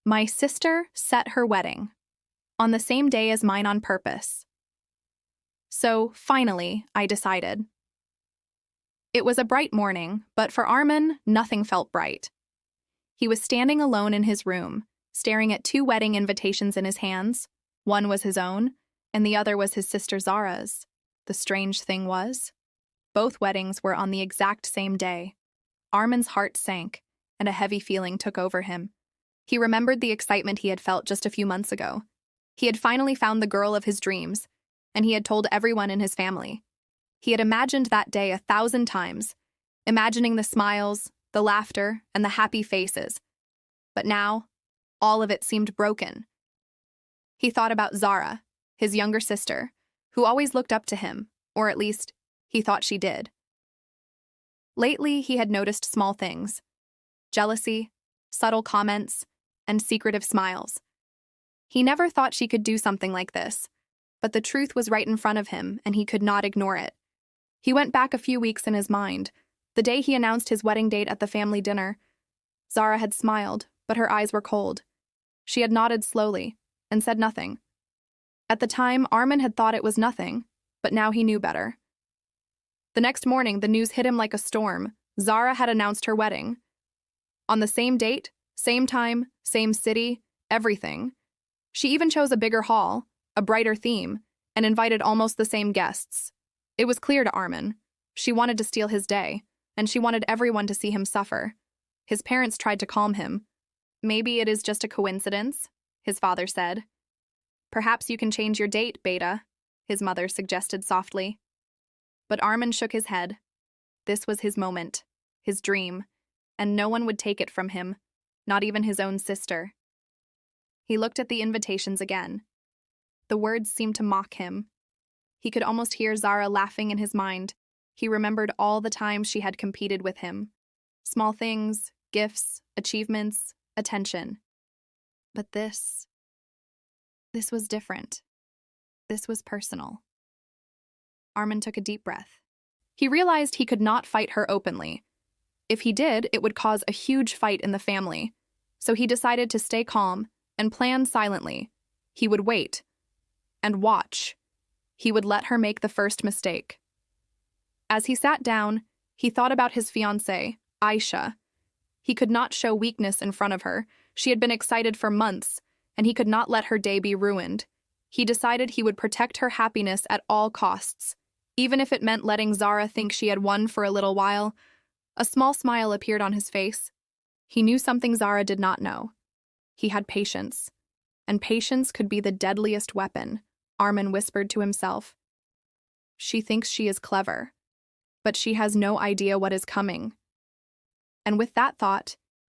My sister set her wedding on the same day as mine on purpose. So, finally, I decided. It was a bright morning, but for Armin, nothing felt bright. He was standing alone in his room, staring at two wedding invitations in his hands. One was his own, and the other was his sister Zara's. The strange thing was, both weddings were on the exact same day. Armin's heart sank, and a heavy feeling took over him. He remembered the excitement he had felt just a few months ago. He had finally found the girl of his dreams, and he had told everyone in his family. He had imagined that day 1,000 times, imagining the smiles, the laughter, and the happy faces. But now, all of it seemed broken. He thought about Zara, his younger sister, who always looked up to him, or at least, he thought she did. Lately, he had noticed small things: jealousy, subtle comments, and secretive smiles. He never thought she could do something like this, but the truth was right in front of him, and he could not ignore it. He went back a few weeks in his mind. The day he announced his wedding date at the family dinner, Zara had smiled, but her eyes were cold. She had nodded slowly and said nothing. At the time, Armin had thought it was nothing, but now he knew better. The next morning, the news hit him like a storm. Zara had announced her wedding. On the same date, same time, same city, everything. She even chose a bigger hall, a brighter theme, and invited almost the same guests. It was clear to Armin. She wanted to steal his day, and she wanted everyone to see him suffer. His parents tried to calm him. "Maybe it is just a coincidence," his father said. "Perhaps you can change your date, Beta," his mother suggested softly. But Armin shook his head. This was his moment, his dream, and no one would take it from him, not even his own sister. He looked at the invitations again. The words seemed to mock him. He could almost hear Zara laughing in his mind. He remembered all the times she had competed with him. Small things, gifts, achievements, attention. But this was different. This was personal. Armin took a deep breath. He realized he could not fight her openly. If he did, it would cause a huge fight in the family. So he decided to stay calm and plan silently. He would wait and watch. He would let her make the first mistake. As he sat down, he thought about his fiancée, Aisha. He could not show weakness in front of her. She had been excited for months, and he could not let her day be ruined. He decided he would protect her happiness at all costs, even if it meant letting Zara think she had won for a little while. A small smile appeared on his face. He knew something Zara did not know. He had patience, and patience could be the deadliest weapon, Armin whispered to himself. She thinks she is clever, but she has no idea what is coming. And with that thought,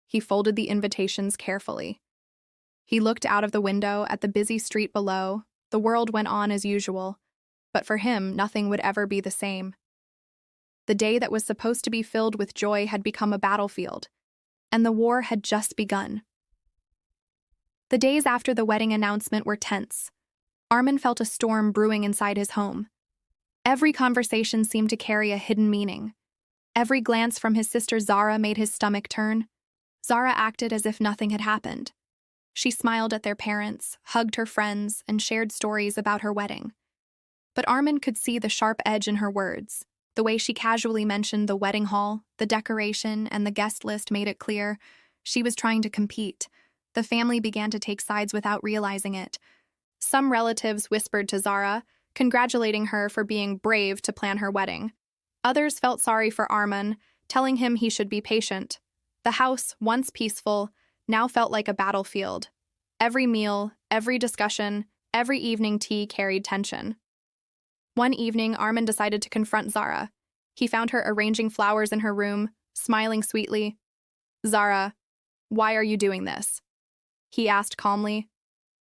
he folded the invitations carefully. He looked out of the window at the busy street below. The world went on as usual, but for him, nothing would ever be the same. The day that was supposed to be filled with joy had become a battlefield, and the war had just begun. The days after the wedding announcement were tense. Armin felt a storm brewing inside his home. Every conversation seemed to carry a hidden meaning. Every glance from his sister Zara made his stomach turn. Zara acted as if nothing had happened. She smiled at their parents, hugged her friends, and shared stories about her wedding. But Armin could see the sharp edge in her words. The way she casually mentioned the wedding hall, the decoration, and the guest list made it clear she was trying to compete. The family began to take sides without realizing it. Some relatives whispered to Zara, congratulating her for being brave to plan her wedding. Others felt sorry for Armin, telling him he should be patient. The house, once peaceful, now felt like a battlefield. Every meal, every discussion, every evening tea carried tension. One evening, Armin decided to confront Zara. He found her arranging flowers in her room, smiling sweetly. "Zara, why are you doing this?" he asked calmly.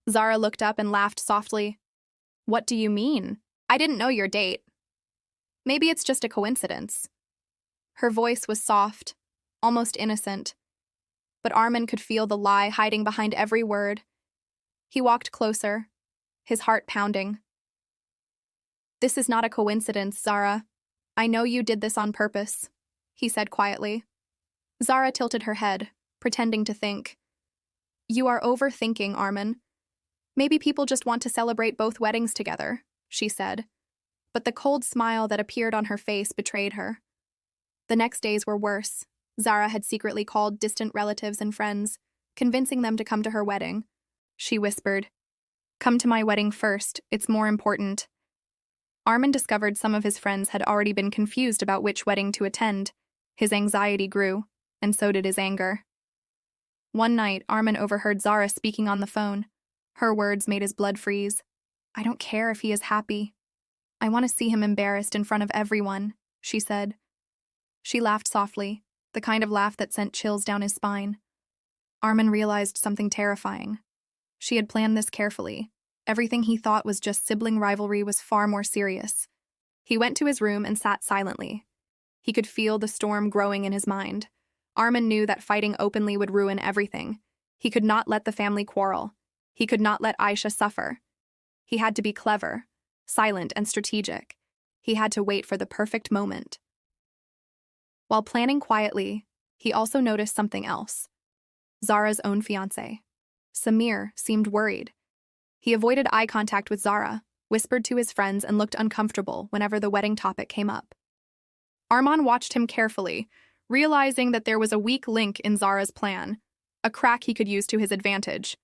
Zara looked up and laughed softly. "What do you mean? I didn't know your date. Maybe it's just a coincidence." Her voice was soft, almost innocent, but Armin could feel the lie hiding behind every word. He walked closer, his heart pounding. "This is not a coincidence, Zara. I know you did this on purpose," he said quietly. Zara tilted her head, pretending to think. You are overthinking, Armin. Maybe people just want to celebrate both weddings together, she said. But the cold smile that appeared on her face betrayed her. The next days were worse. Zara had secretly called distant relatives and friends, convincing them to come to her wedding. She whispered, "Come to my wedding first, it's more important." Armin discovered some of his friends had already been confused about which wedding to attend. His anxiety grew, and so did his anger. One night, Armin overheard Zara speaking on the phone. Her words made his blood freeze. "I don't care if he is happy. I want to see him embarrassed in front of everyone," she said. She laughed softly, the kind of laugh that sent chills down his spine. Armin realized something terrifying. She had planned this carefully. Everything he thought was just sibling rivalry was far more serious. He went to his room and sat silently. He could feel the storm growing in his mind. Armin knew that fighting openly would ruin everything. He could not let the family quarrel. He could not let Aisha suffer. He had to be clever, silent, and strategic. He had to wait for the perfect moment. While planning quietly, he also noticed something else. Zara's own fiancé. Samir seemed worried. He avoided eye contact with Zara, whispered to his friends, and looked uncomfortable whenever the wedding topic came up. Arman watched him carefully, realizing that there was a weak link in Zara's plan, a crack he could use to his advantage.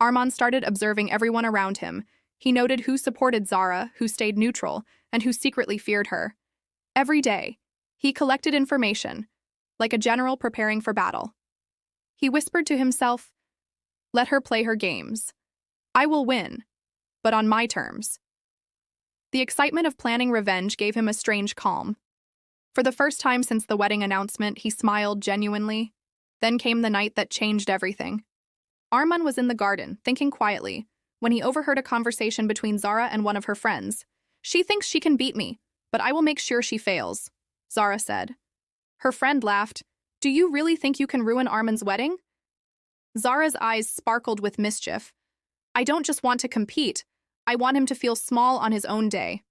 Arman started observing everyone around him. He noted who supported Zara, who stayed neutral, and who secretly feared her. Every day, he collected information, like a general preparing for battle. He whispered to himself, "Let her play her games. I will win, but on my terms." The excitement of planning revenge gave him a strange calm. For the first time since the wedding announcement, he smiled genuinely. Then came the night that changed everything. Arman was in the garden, thinking quietly, when he overheard a conversation between Zara and one of her friends. "She thinks she can beat me, but I will make sure she fails," Zara said. Her friend laughed. "Do you really think you can ruin Arman's wedding?" Zara's eyes sparkled with mischief. "I don't just want to compete. I want him to feel small on his own day."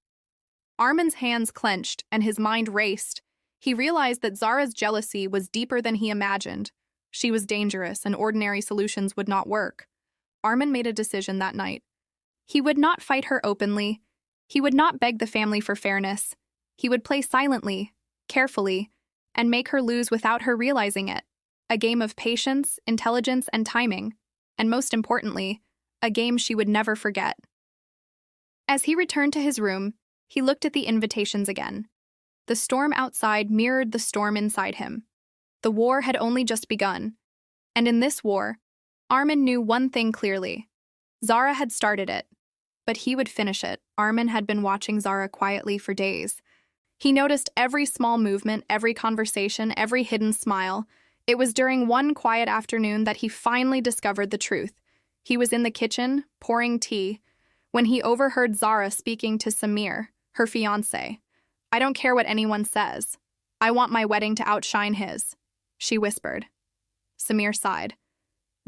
Arman's hands clenched and his mind raced. He realized that Zara's jealousy was deeper than he imagined. She was dangerous, and ordinary solutions would not work. Arman made a decision that night. He would not fight her openly. He would not beg the family for fairness. He would play silently, carefully, and make her lose without her realizing it. A game of patience, intelligence, and timing. And most importantly, a game she would never forget. As he returned to his room, he looked at the invitations again. The storm outside mirrored the storm inside him. The war had only just begun. And in this war, Arman knew one thing clearly. Zara had started it, but he would finish it. Arman had been watching Zara quietly for days. He noticed every small movement, every conversation, every hidden smile. It was during one quiet afternoon that he finally discovered the truth. He was in the kitchen, pouring tea, when he overheard Zara speaking to Samir, her fiancé. "I don't care what anyone says. I want my wedding to outshine his," she whispered. Samir sighed.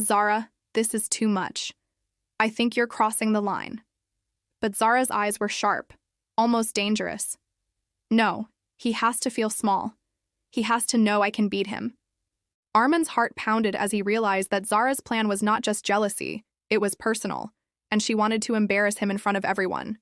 "Zara, this is too much. I think you're crossing the line." But Zara's eyes were sharp, almost dangerous. "No, he has to feel small. He has to know I can beat him." Arman's heart pounded as he realized that Zara's plan was not just jealousy, it was personal, and she wanted to embarrass him in front of everyone.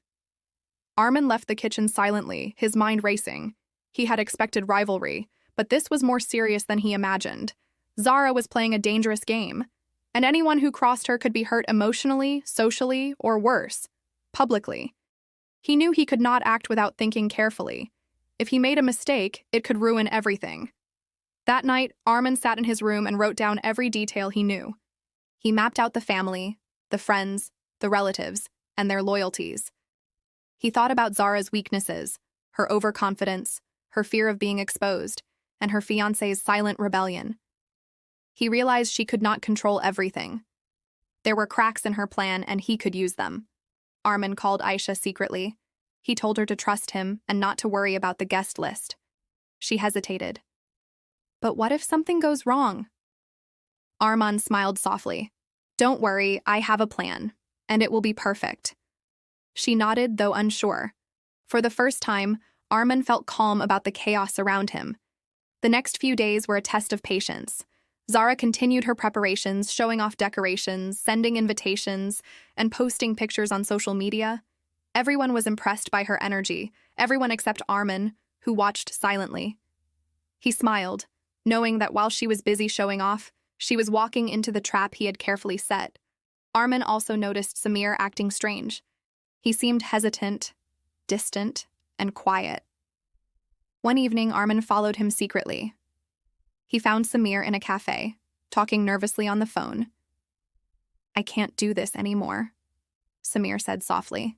Arman left the kitchen silently, his mind racing. He had expected rivalry, but this was more serious than he imagined. Zara was playing a dangerous game, and anyone who crossed her could be hurt emotionally, socially, or worse, publicly. He knew he could not act without thinking carefully. If he made a mistake, it could ruin everything. That night, Arman sat in his room and wrote down every detail he knew. He mapped out the family, the friends, the relatives, and their loyalties. He thought about Zara's weaknesses, her overconfidence, her fear of being exposed, and her fiancé's silent rebellion. He realized she could not control everything. There were cracks in her plan, and he could use them. Arman called Aisha secretly. He told her to trust him and not to worry about the guest list. She hesitated. "But what if something goes wrong?" Arman smiled softly. "Don't worry, I have a plan, and it will be perfect." She nodded, though unsure. For the first time, Arman felt calm about the chaos around him. The next few days were a test of patience. Zara continued her preparations, showing off decorations, sending invitations, and posting pictures on social media. Everyone was impressed by her energy, everyone except Armin, who watched silently. He smiled, knowing that while she was busy showing off, she was walking into the trap he had carefully set. Armin also noticed Samir acting strange. He seemed hesitant, distant, and quiet. One evening, Armin followed him secretly. He found Samir in a cafe, talking nervously on the phone. "I can't do this anymore," Samir said softly.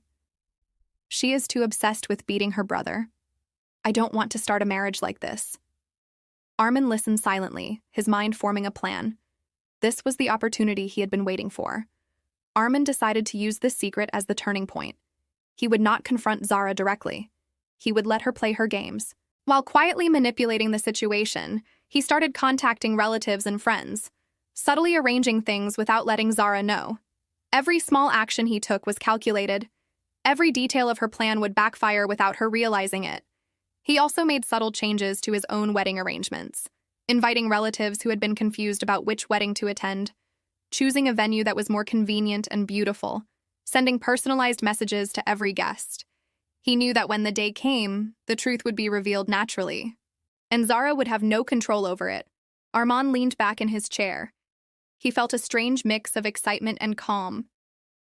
"She is too obsessed with beating her brother. I don't want to start a marriage like this." Armin listened silently, his mind forming a plan. This was the opportunity he had been waiting for. Armin decided to use this secret as the turning point. He would not confront Zara directly. He would let her play her games. While quietly manipulating the situation, he started contacting relatives and friends, subtly arranging things without letting Zara know. Every small action he took was calculated. Every detail of her plan would backfire without her realizing it. He also made subtle changes to his own wedding arrangements, inviting relatives who had been confused about which wedding to attend, choosing a venue that was more convenient and beautiful, sending personalized messages to every guest. He knew that when the day came, the truth would be revealed naturally, and Zara would have no control over it. Armand leaned back in his chair. He felt a strange mix of excitement and calm.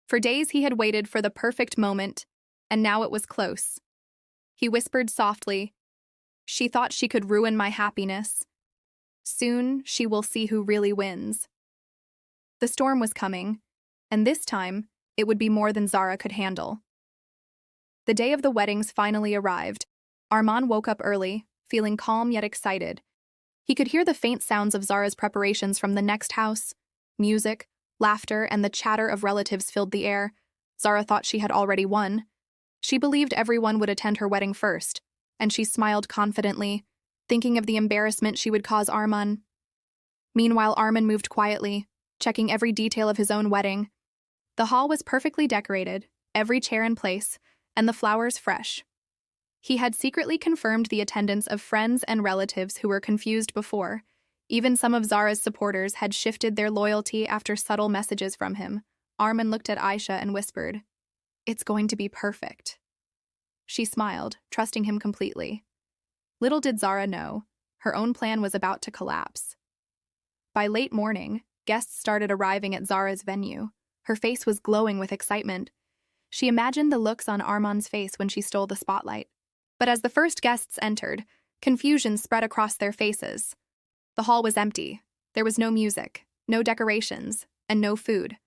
For days he had waited for the perfect moment, and now it was close. He whispered softly, "She thought she could ruin my happiness. Soon she will see who really wins." The storm was coming, and this time it would be more than Zara could handle. The day of the weddings finally arrived. Armand woke up early, feeling calm yet excited. He could hear the faint sounds of Zara's preparations from the next house. Music, laughter, and the chatter of relatives filled the air. Zara thought she had already won. She believed everyone would attend her wedding first, and she smiled confidently, thinking of the embarrassment she would cause Armand. Meanwhile, Armin moved quietly, checking every detail of his own wedding. The hall was perfectly decorated, every chair in place, and the flowers fresh. He had secretly confirmed the attendance of friends and relatives who were confused before. Even some of Zara's supporters had shifted their loyalty after subtle messages from him. Armin looked at Aisha and whispered, "It's going to be perfect." She smiled, trusting him completely. Little did Zara know, her own plan was about to collapse. By late morning, guests started arriving at Zara's venue. Her face was glowing with excitement. She imagined the looks on Armand's face when she stole the spotlight. But as the first guests entered, confusion spread across their faces. The hall was empty. There was no music, no decorations, and no food.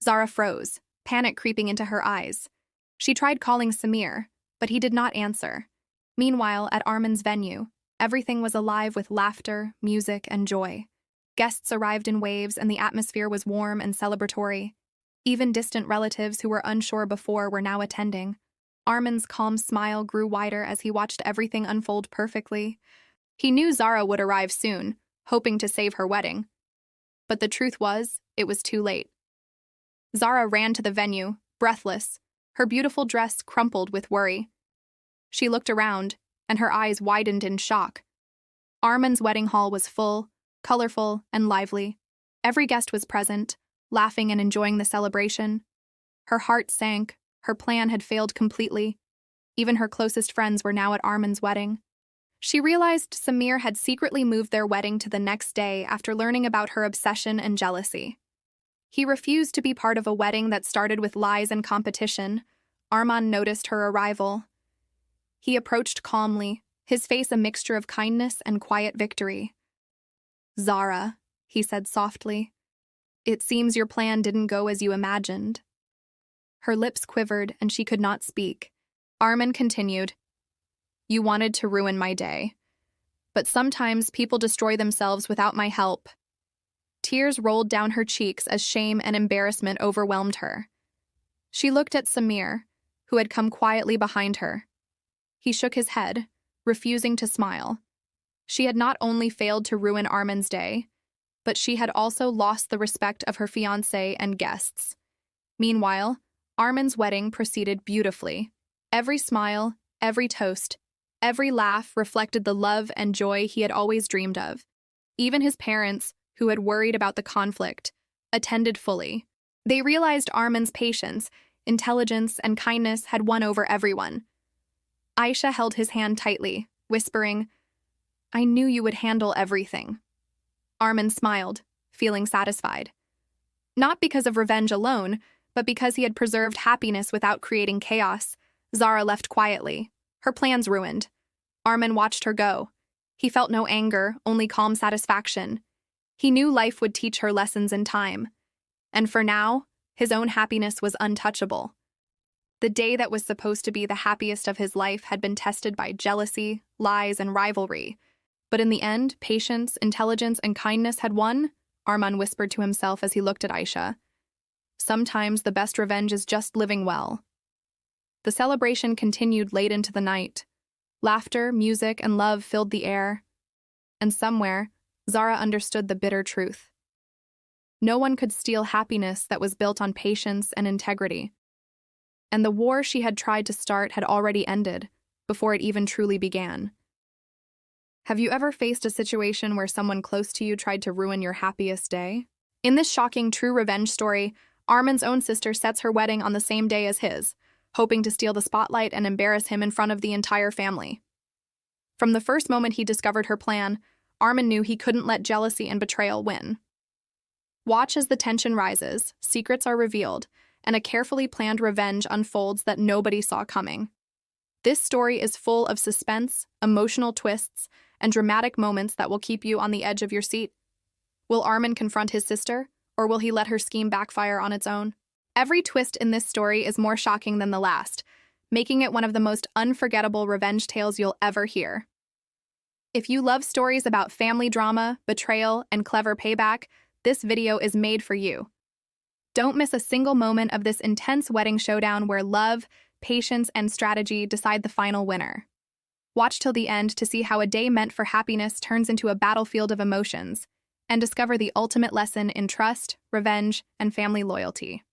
Zara froze, panic creeping into her eyes. She tried calling Samir, but he did not answer. Meanwhile, at Armin's venue, everything was alive with laughter, music, and joy. Guests arrived in waves, and the atmosphere was warm and celebratory. Even distant relatives who were unsure before were now attending. Armin's calm smile grew wider as he watched everything unfold perfectly. He knew Zara would arrive soon, hoping to save her wedding. But the truth was, it was too late. Zara ran to the venue, breathless, her beautiful dress crumpled with worry. She looked around, and her eyes widened in shock. Armin's wedding hall was full, colorful, and lively. Every guest was present, laughing and enjoying the celebration. Her heart sank. Her plan had failed completely. Even her closest friends were now at Armin's wedding. She realized Samir had secretly moved their wedding to the next day after learning about her obsession and jealousy. He refused to be part of a wedding that started with lies and competition. Armand noticed her arrival. He approached calmly, his face a mixture of kindness and quiet victory. "Zara," he said softly, "it seems your plan didn't go as you imagined." Her lips quivered and she could not speak. Armin continued, "You wanted to ruin my day. But sometimes people destroy themselves without my help." Tears rolled down her cheeks as shame and embarrassment overwhelmed her. She looked at Samir, who had come quietly behind her. He shook his head, refusing to smile. She had not only failed to ruin Armin's day, but she had also lost the respect of her fiancé and guests. Meanwhile, Armin's wedding proceeded beautifully. Every smile, every toast, every laugh reflected the love and joy he had always dreamed of. Even his parents, who had worried about the conflict, attended fully. They realized Armin's patience, intelligence, and kindness had won over everyone. Aisha held his hand tightly, whispering, "I knew you would handle everything." Armin smiled, feeling satisfied. Not because of revenge alone, but because he had preserved happiness without creating chaos. Zara left quietly, her plans ruined. Armin watched her go. He felt no anger, only calm satisfaction. He knew life would teach her lessons in time. And for now, his own happiness was untouchable. The day that was supposed to be the happiest of his life had been tested by jealousy, lies, and rivalry. But in the end, patience, intelligence, and kindness had won, Armin whispered to himself as he looked at Aisha. Sometimes the best revenge is just living well. The celebration continued late into the night. Laughter, music, and love filled the air. And somewhere, Zara understood the bitter truth. No one could steal happiness that was built on patience and integrity. And the war she had tried to start had already ended, before it even truly began. Have you ever faced a situation where someone close to you tried to ruin your happiest day? In this shocking true revenge story, Armin's own sister sets her wedding on the same day as his, hoping to steal the spotlight and embarrass him in front of the entire family. From the first moment he discovered her plan, Armin knew he couldn't let jealousy and betrayal win. Watch as the tension rises, secrets are revealed, and a carefully planned revenge unfolds that nobody saw coming. This story is full of suspense, emotional twists, and dramatic moments that will keep you on the edge of your seat. Will Armin confront his sister, or will he let her scheme backfire on its own? Every twist in this story is more shocking than the last, making it one of the most unforgettable revenge tales you'll ever hear. If you love stories about family drama, betrayal, and clever payback, this video is made for you. Don't miss a single moment of this intense wedding showdown where love, patience, and strategy decide the final winner. Watch till the end to see how a day meant for happiness turns into a battlefield of emotions, and discover the ultimate lesson in trust, revenge, and family loyalty.